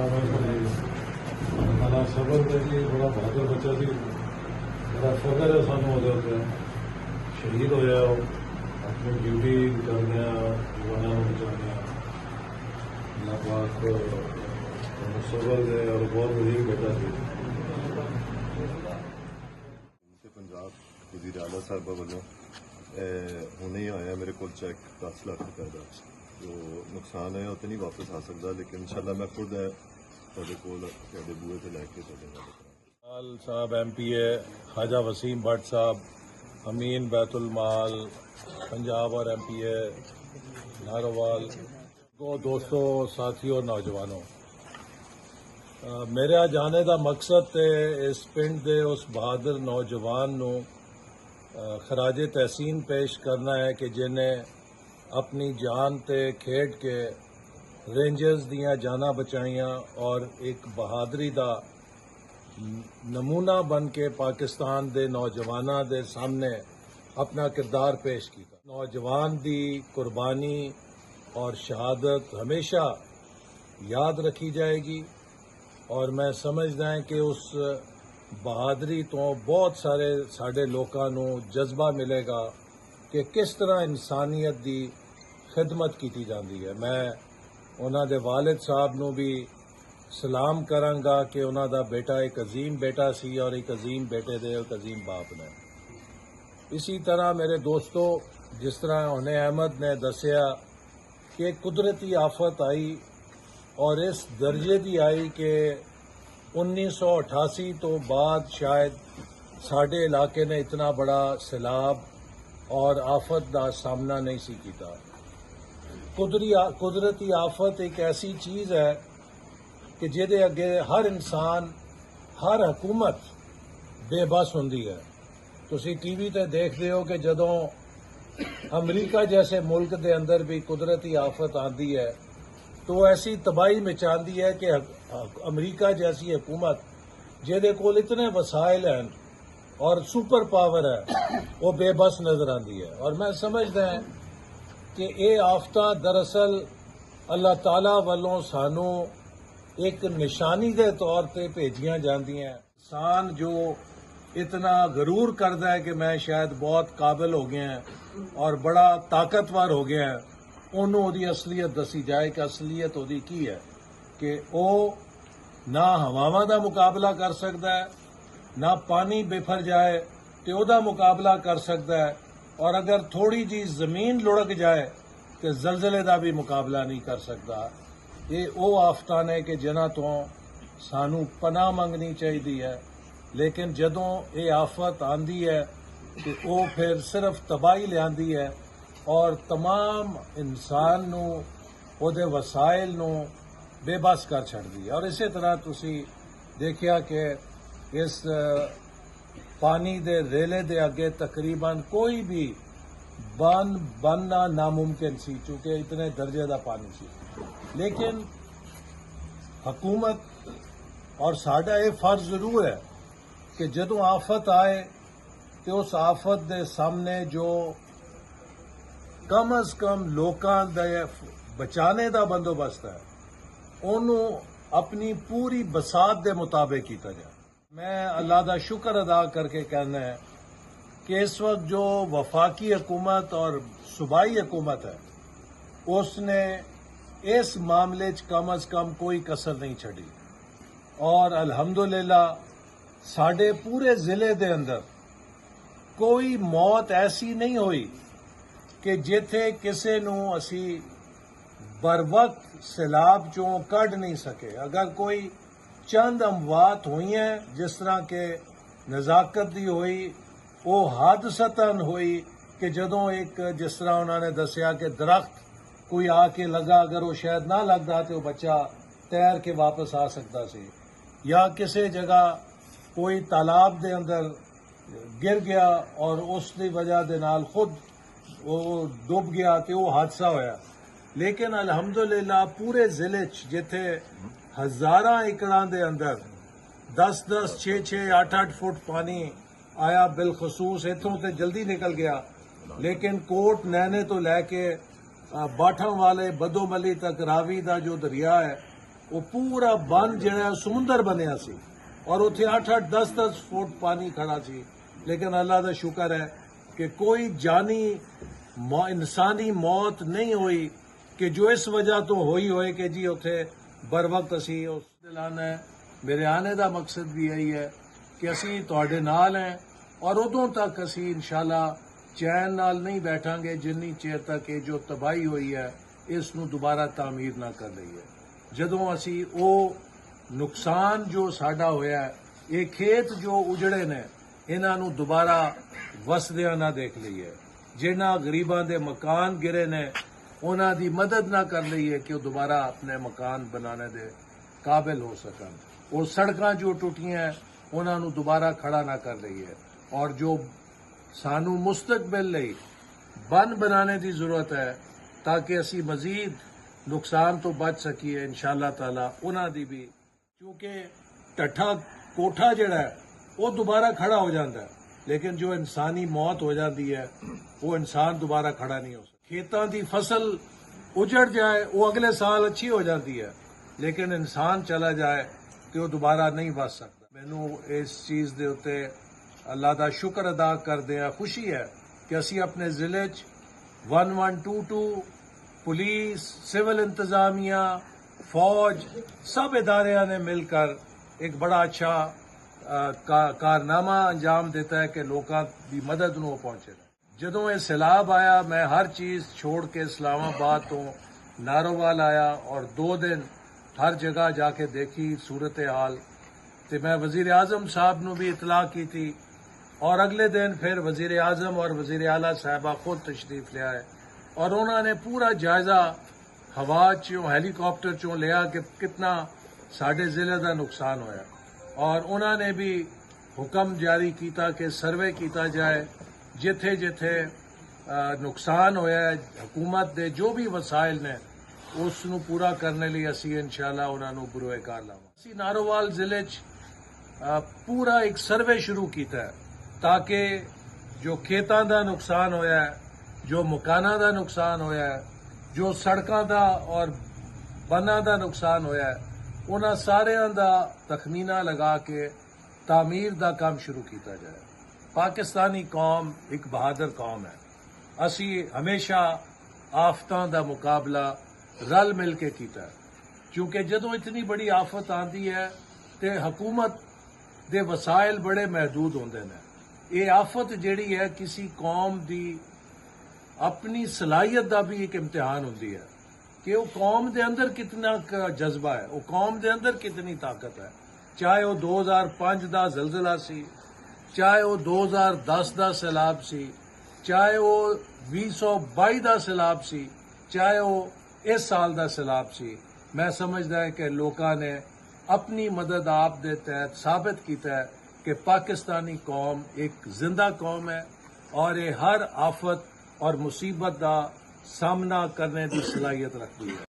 समय मेरा सबर है जी, बड़ा बहादुर बच्चा सी, बड़ा फखर है सानू ओहदे उत्ते। शहीद होया अपनी ड्यूटी करने जवानों को बचाने। अल्लाह पाक सबर दे और बहुत वजीर बेटा सी। पंजाब वज़ीर आला साहबा वालों हुणे ही आया मेरे को चैक 10 लाख रुपए का जो नुकसान है तो नहीं वापस आ सकता, लेकिन इंशाल्लाह मैं खुद है तुहाडे कोल तुहाडे बूहे ते लैके तुहाडे साहब MPA ख्वाजा वसीम भट्ट साहब, अमीन बैतुल माल पंजाब और MPA नारोवाल को दोस्तों साथियों नौजवानों, मेरे जाने का मकसद ते इस पिंड दे उस बहादुर नौजवान नू खराजे तहसीन पेश करना है कि जिन्हें अपनी जान ते खेड के रेंजर्स दियां जाना बचाइयां और एक बहादरी दा नमूना बन के पाकिस्तान दे नौजवानों दे सामने अपना किरदार पेश किया। नौजवान दी कुर्बानी और शहादत हमेशा याद रखी जाएगी और मैं समझदा है कि उस बहादरी तो बहुत सारे साडे लोकां नू जज्बा मिलेगा कि किस तरह इंसानियत दी खिदमत की जाती है। मैं उन्हां दे वालिद साहब नू भी सलाम करांगा कि उन्हां दा बेटा एक अजीम बेटा सी और एक अजीम बेटे दे एक अजीम बाप ने। इसी तरह मेरे दोस्तों, जिस तरह उन्हें अहमद ने दसिया कि कुदरती आफत आई और इस दर्जे की आई कि 1988 तो बाद शायद साडे इलाके ने इतना बड़ा सैलाब और आफत का सामना नहीं सी कीता। कुदरती आफत एक ऐसी चीज़ है कि जिहदे अगे हर इंसान हर हुकूमत बेबस हुंदी है। तुसी TV ते देखते हो कि जदों अमरीका जैसे मुल्क के अंदर भी कुदरती आफत आती है तो ऐसी तबाही मचाती है कि अमरीका जैसी हुकूमत जिहदे कोल इतने वसाइल हैं और सुपर पावर है वो बेबस नजर आती है। और मैं समझदा है कि ये आफतां दरअसल अल्लाह ताला वालों सानू एक निशानी के तौर पर भेजियां जांदियां। इंसान जो इतना गरूर करता है कि मैं शायद बहुत काबिल हो गया है और बड़ा ताकतवर हो गया है, उन्होंने ओदी असलीयत दसी जाए कि असलीयत ओदी की है कि वो ना हवावां दा मुकाबला कर सकता है, ना पानी बेफर जाए तो ओदा मुकाबला कर सकता है, और अगर थोड़ी जी जमीन लुढ़क जाए तो जलजले का भी मुकाबला नहीं कर सकता। ये वो आफतां ने कि जिन्हां तो सानू पनाह मंगनी चाहिए है, लेकिन जदों ये आफत आंदी है तो वो फिर सिर्फ तबाही लियांदी है और तमाम इंसान नू ओदे वसाइल नू बेबस कर छड़दी है। और इसी तरह तुसी देखिया कि इस पानी दे रेले दे अगे तकरीबन कोई भी बनना नामुमकिन सी, चूंकि इतने दर्जे का पानी सी। लेकिन हुकूमत और साडा ये फर्ज जरूर है कि जदों आफत आए तो उस आफत दे सामने जो कम अज कम लोकां दे बचाने का बंदोबस्त है उन्होंने अपनी पूरी बसात के मुताबिक किया जाए। मैं अल्लाह का शुक्र अदा करके कहना है कि इस वक्त जो वफाकी हुकूमत और सूबाई हुकूमत है उसने इस मामले कम अज कम कोई कसर नहीं छड़ी और अल्हम्दुलिल्लाह साडे पूरे जिले दे अंदर कोई मौत ऐसी नहीं हुई कि जिथे किसी नू असी बर वक्त सैलाब चों कढ़ नहीं सके। अगर कोई चंद अमवात हुई हैं जिस तरह के नजाकत दी हुई, वो हादसतन हुई कि जदों एक जिस तरह उन्होंने दसिया कि दरख्त कोई आके लगा, अगर वो शायद ना लगता तो बच्चा तैर के वापस आ सकता सी, या किसी जगह कोई तालाब दे अंदर गिर गया और उसकी वजह दे नाल खुद वो डूब गया तो वो हादसा होया। लेकिन अल्हम्दुलिल्लाह पूरे जिले जिथे हजारां एकड़ां दे अंदर 10-10, 6-6, 8-8 फुट पानी आया, बिलखसूस इथों तो जल्दी निकल गया, लेकिन कोट नैने तो लैके बाठम वाले बदोमली तक रावी का जो दरिया है ਉਹ ਪੂਰਾ ਬੰਨ ਜਿਹੜਾ ਸਮੁੰਦਰ ਬਣਿਆ ਸੀ ਔਰ ਉੱਥੇ 8-8 10-10 ਫੁੱਟ ਪਾਣੀ ਖੜਾ ਸੀ। ਲੇਕਿਨ ਅੱਲਾ ਦਾ ਸ਼ੁਕਰ ਹੈ ਕਿ ਕੋਈ ਜਾਨੀ ਇਨਸਾਨੀ ਮੌਤ ਨਹੀਂ ਹੋਈ ਕਿ ਜੋ ਇਸ ਵਜ੍ਹਾ ਤੋਂ ਹੋਈ ਹੋਏ ਕਿ ਜੀ ਉੱਥੇ बर वक्त असी उस दिलाना है। मेरे आने का मकसद भी यही है कि असी तुहाडे नाल हैं और उदों तक असी इंशाल्लाह चैन नाल नहीं बैठांगे जिन्नी चेर तक ये जो तबाही हुई है इसनूं दोबारा तामीर ना कर लईए। जदों असी वो नुकसान जो साडा होया है, ये खेत जो उजड़े ने इन्हां नूं दोबारा वसदियां ना देख लईए। जिन्हां गरीबां दे मकान गिरे ने उन्हां दी मदद ना कर लईए कि वो दोबारा अपने मकान बनाने दे काबिल हो सकन। वो सड़कां जो टुटियां उन्हां नूं दोबारा खड़ा ना कर लईए और जो सानू मुस्तकबिल लई बन बनाने की जरूरत है ताकि असी मजीद नुकसान तो बच सकीए इंशाअल्लाह ताला उन्हां दी भी। क्योंकि टट्ठा कोठा जिहड़ा है वो दोबारा खड़ा हो जाता है, लेकिन जो इंसानी मौत हो जाती है वो इंसान दोबारा खड़ा नहीं हो सकता। खेतों की फसल उजड़ जाए वो अगले साल अच्छी हो जाती है, लेकिन इंसान चला जाए तो वो दोबारा नहीं बच सकता। मैनू इस चीज़ के उत्ते अल्लाह का शुक्र अदा करदे खुशी है कि असी अपने जिले 1122 पुलिस, सिविल इंतजामिया, फौज सब इदारिया ने मिलकर एक बड़ा अच्छा कारनामा अंजाम देता है कि लोगों की मदद नूं पहुंचे। जदों ये सैलाब आया मैं हर चीज़ छोड़ के इस्लामाबाद तो नारोवाल आया और 2 दिन हर जगह जाके देखी सूरत हाल। तो मैं वज़ीर आज़म साहब नूं भी इतला की थी और अगले दिन फिर वज़ीर आज़म और वज़ीर आला साहबा खुद तशरीफ ले आए और उन्होंने पूरा जायजा हवा चों हैलीकॉप्टर चों लिया कि कितना साडे जिले का नुकसान होया और उन्होंने भी हुक्म जारी किया कि सर्वे किया जाए जिथे जिथे नुकसान होया है। हुकूमत दे जो भी वसाइल ने उसनूं पूरा करने लिए असी इंशाअल्लाह उन्होंने बुरोए कार लावां। असी नारोवाल जिले पूरा एक सर्वे शुरू किया है ताकि जो खेतों का नुकसान होया है, जो मकाना का नुकसान होया है, जो सड़कों का और बना का नुकसान होया है, उन्हां सारियां दा तखमीना लगा के तामीर का काम शुरू किया जाए। पाकिस्तानी कौम एक बहादुर कौम है। असी हमेशा आफतां दा मुकाबला रल मिल के कीता है, क्योंकि जदों इतनी बड़ी आफत आती है तो हुकूमत दे वसाइल बड़े महदूद होंदे ने। ये आफत जिहड़ी है किसी कौम दी अपनी सलाहियत का भी एक इम्तिहान होंदी है कि वो कौम दे अंदर कितना जज्बा है, वो कौम दे अंदर कितनी ताकत है। चाहे वो 2005 का जलजिला सी, चाहे वो 2010 का सैलाब सी, चाहे वो 2022 का सैलाब सी, चाहे वो इस साल का सैलाब सी। मैं समझदा है कि लोगों ने अपनी मदद आप दे तहत साबित किया है कि पाकिस्तानी कौम एक जिंदा कौम है और ये हर आफत और मुसीबत का सामना करने की सलाहियत रखती है।